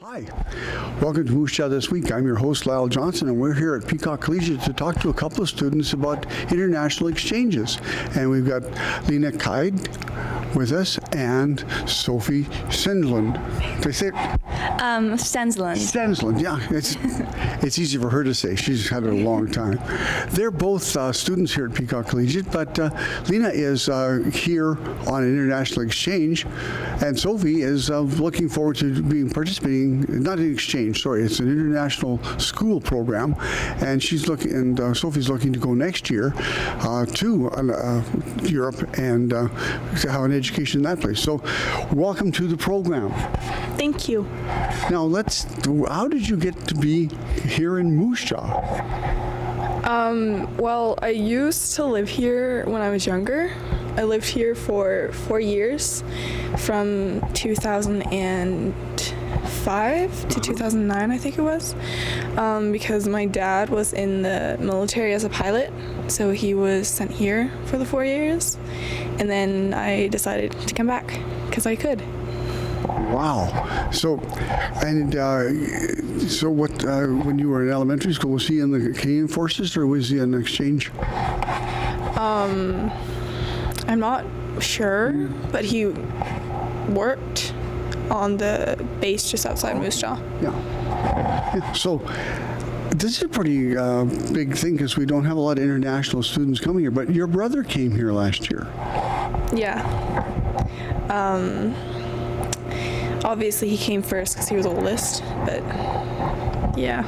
Hi, welcome to Moose Jaw This Week. I'm your host, Lyle Johnson, and we're here at Peacock Collegiate to talk to a couple of students about international exchanges. And we've got Lena Kaid with us and Sophie Stensland. Did I say it? Stensland. Stensland, yeah. It's easy for her to say. She's had it a long time. They're both students here at Peacock Collegiate, but Lena is here on an international exchange, and Sophie is looking forward to participating, not an exchange, sorry, it's an international school program, and Sophie's looking to go next year to Europe and to have an education in that place. So welcome to the program. Thank you. Now how did you get to be here in Moose Jaw? Well, I used to live here when I was younger. I lived here for 4 years, from 2005 to 2009, I think it was, because my dad was in the military as a pilot, so he was sent here for the 4 years, and then I decided to come back because I could. Wow. So what, when you were in elementary school, was he in the Canadian Forces or was he in exchange? I'm not sure, but he worked on the base just outside Moose Jaw. Yeah. So this is a pretty big thing because we don't have a lot of international students coming here, but your brother came here last year. Yeah. Obviously he came first because he was oldest, but yeah.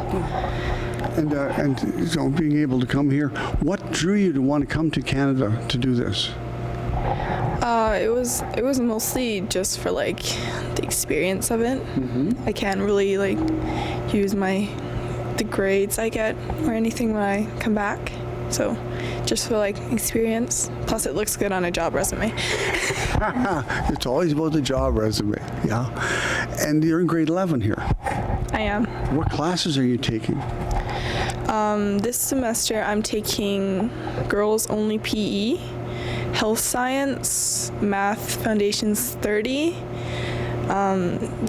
And so being able to come here, what drew you to want to come to Canada to do this? It was mostly just for like the experience of it. Mm-hmm. I can't really use the grades I get or anything when I come back. So just for experience. Plus it looks good on a job resume. It's always about the job resume, yeah. And you're in grade 11 here. I am. What classes are you taking? This semester I'm taking girls only PE, health science, math foundations 30,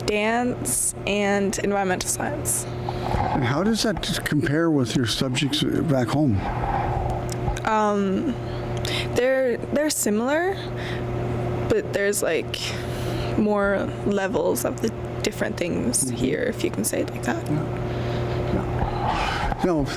dance, and environmental science. And how does that compare with your subjects back home? They're similar, but there's more levels of the different things here, if you can say it like that. Now,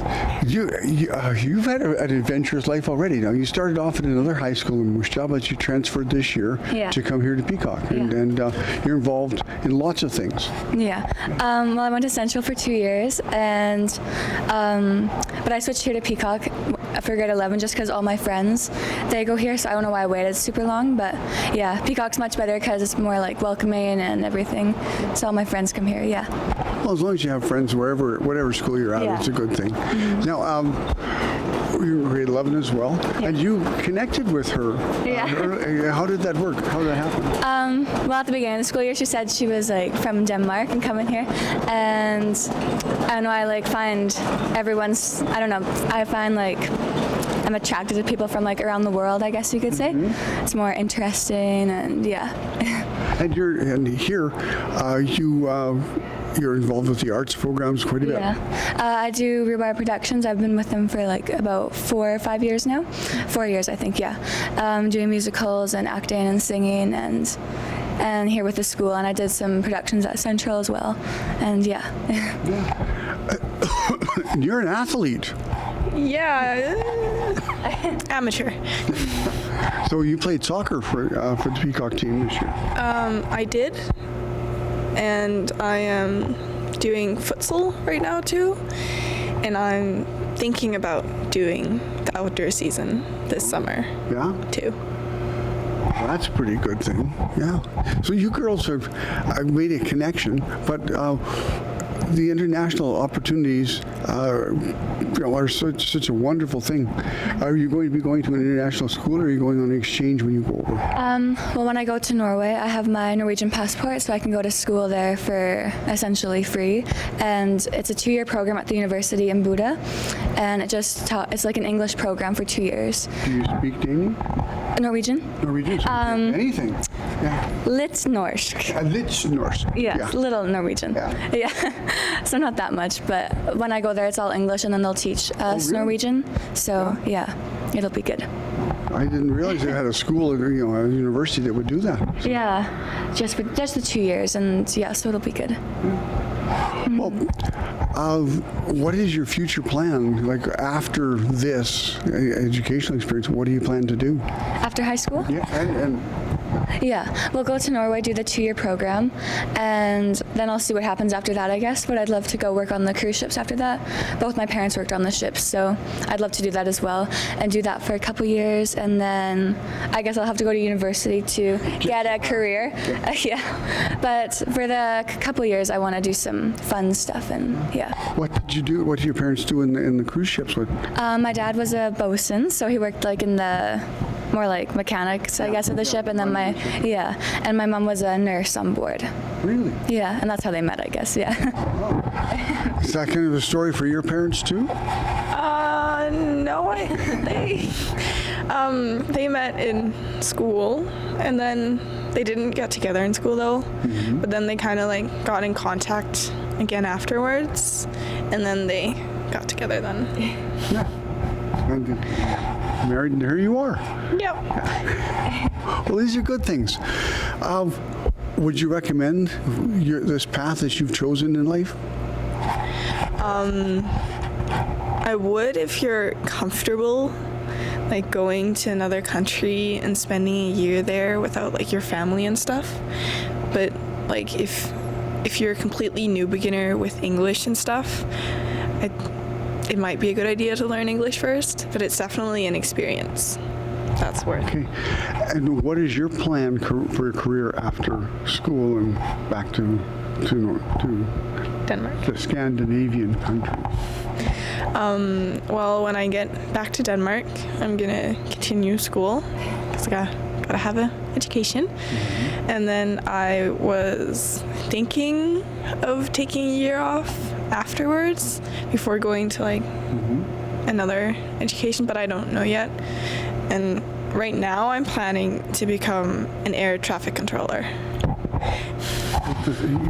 you've had an adventurous life already. Now, you started off at another high school in Moose Jaw, but you transferred this year to come here to Peacock, and you're involved in lots of things. Yeah. Well, I went to Central for 2 years, but I switched here to Peacock for grade 11 just because all my friends, they go here, so I don't know why I waited super long, but yeah, Peacock's much better because it's more welcoming and everything, so all my friends come here, yeah. Well, as long as you have friends whatever school you're at, it's a good thing. Mm-hmm. Now, you're in grade 11 as well, and you connected with her. Yeah. How did that work? How did that happen? Well, at the beginning of the school year, she said she was from Denmark and coming here, and I don't know, I find I'm attracted to people from around the world, I guess you could say. Mm-hmm. It's more interesting, and yeah. And here, you're involved with the arts programs quite a bit. Yeah. I do Rhubarb Productions. I've been with them for about 4 or 5 years now. 4 years, I think, yeah. Doing musicals and acting and singing and here with the school. And I did some productions at Central as well. And yeah. You're an athlete. Yeah. Amateur. So you played soccer for the Peacock team this year? I did. And I am doing futsal right now too, and I'm thinking about doing the outdoor season this summer too. Well, that's a pretty good thing, yeah. So you girls have made a connection, but the international opportunities are such a wonderful thing. Are you going to be going to an international school, or are you going on an exchange when you go over? Well, when I go to Norway, I have my Norwegian passport, so I can go to school there for essentially free. And it's a 2-year program at the university in Bodø, and it's like an English program for 2 years. Do you speak Danish? Norwegian. Norwegian. So anything. Yeah. Litt norsk. Litt norsk. Yes, Yeah. little Norwegian. Yeah. Yeah. So not that much, but when I go there, it's all English, and then they'll teach us really? Norwegian. So yeah, it'll be good. I didn't realize they had a school, a university that would do that. Yeah, just the 2 years, and yeah, so it'll be good. Well, what is your future plan? Like after this educational experience, what do you plan to do? After high school? Yeah, and Yeah, we'll go to Norway, do the 2-year program, and then I'll see what happens after that, I guess. But I'd love to go work on the cruise ships after that. Both my parents worked on the ships, so I'd love to do that as well, and do that for a couple years, and then I guess I'll have to go to university to get a career. Yeah, but for the couple years, I want to do some fun stuff, and yeah. what did you do? What did your parents do in the cruise ships? What? My dad was a bosun, so he worked like in the more like mechanics, I guess, of the ship, and then and my mom was a nurse on board. Really? Yeah, and that's how they met, I guess. Yeah. Is that kind of a story for your parents too? No, they met in school, and then they didn't get together in school though. But then they kind of like got in contact again afterwards, and then they got together then. Yeah. And married, and here you are. Yep. Well, these are good things. Would you recommend this path that you've chosen in life? I would if you're comfortable like going to another country and spending a year there without like your family and stuff. But like if you're a completely new beginner with English and stuff, it might be a good idea to learn English first, but it's definitely an experience that's worth. Okay. And what is your plan for your career after school and back to Denmark. the Scandinavian countries? Well, when I get back to Denmark, I'm gonna continue school because I gotta have an education. And then I was thinking of taking a year off afterwards before going to like another education, but I don't know yet. And right now I'm planning to become an air traffic controller.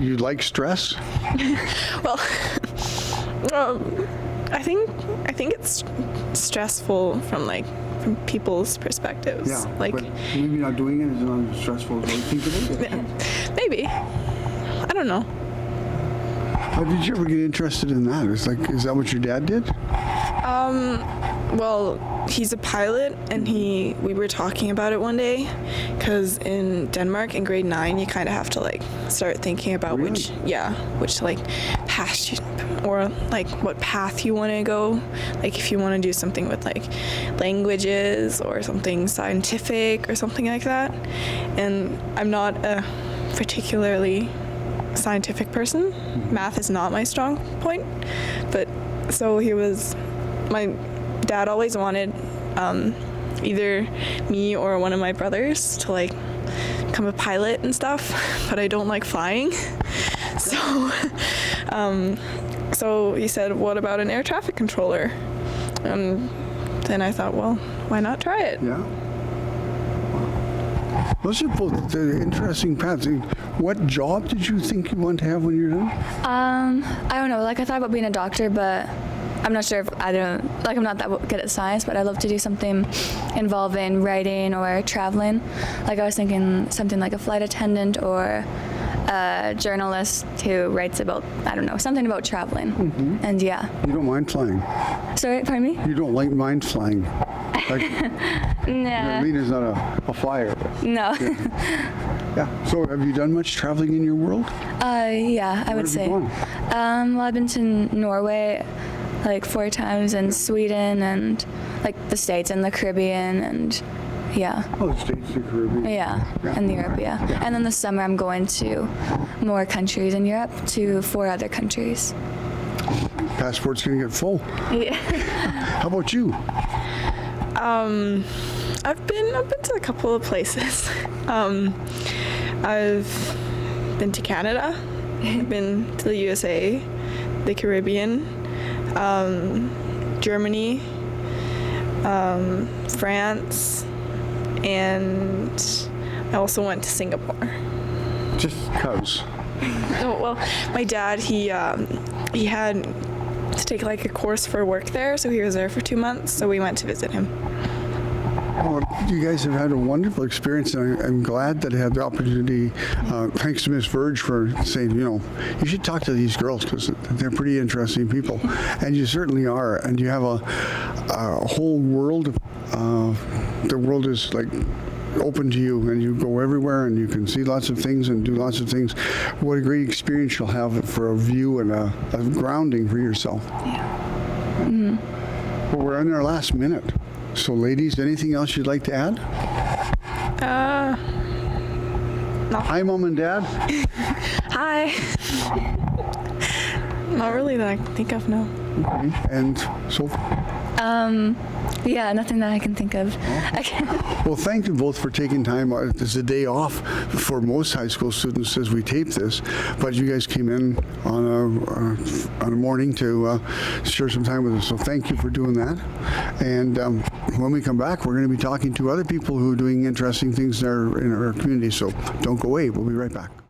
You like stress? Well, I think it's stressful from people's perspectives. Yeah. Like but maybe not doing it is not as stressful as what you think it is. maybe. I don't know. How did you ever get interested in that? Is that what your dad did? Well, he's a pilot, and we were talking about it one day, because in Denmark in grade 9 you kind of have to like start thinking about which like path or like what path you want to go, like if you want to do something with like languages or something scientific or something like that. And I'm not a particularly scientific person. Math is not my strong point, but so my dad always wanted either me or one of my brothers to like become a pilot and stuff, but I don't like flying. So he said, what about an air traffic controller? And then I thought, well, why not try it? Yeah. Those are both interesting paths. What job did you think you want to have when you're done? I don't know. Like I thought about being a doctor, but I'm not sure if I'm not that good at science, but I'd love to do something involving writing or traveling. Like I was thinking something like a flight attendant or a journalist who writes about, I don't know, something about traveling. And yeah. You don't mind flying? Sorry, pardon me? You don't mind flying? Like, Nah. Lena's not a flyer. No. Yeah. So have you done much traveling in your world? Yeah, I would have you say. gone? Well, I've been to Norway like 4 times, and Sweden, and like the States and the Caribbean, and yeah. Oh, the States, the Caribbean. Yeah, and Europe, yeah. And then this summer I'm going to more countries in Europe, to 4 other countries. Passport's gonna get full. Yeah. How about you? I've been to a couple of places. I've been to Canada. I've been to the USA, the Caribbean, Germany, France, and I also went to Singapore. Just because. Oh, well, my dad, he had to take like a course for work there, so he was there for 2 months, so we went to visit him. Well, you guys have had a wonderful experience, and I'm glad that I had the opportunity, thanks to Miss Verge for saying, you should talk to these girls because they're pretty interesting people. And you certainly are. And you have a whole world. The world is like open to you, and you go everywhere, and you can see lots of things and do lots of things. What a great experience you'll have for a view and a grounding for yourself. Yeah. Mm-hmm. Well, we're in our last minute. So, ladies, anything else you'd like to add? No. Hi, Mom and Dad. Hi. Not really that I can think of, no. Okay. And so, Yeah, nothing that I can think of. well, thank you both for taking time. It's a day off for most high school students as we tape this, but you guys came in on a morning to share some time with us. So thank you for doing that. And when we come back, we're going to be talking to other people who are doing interesting things in our community. So don't go away. We'll be right back.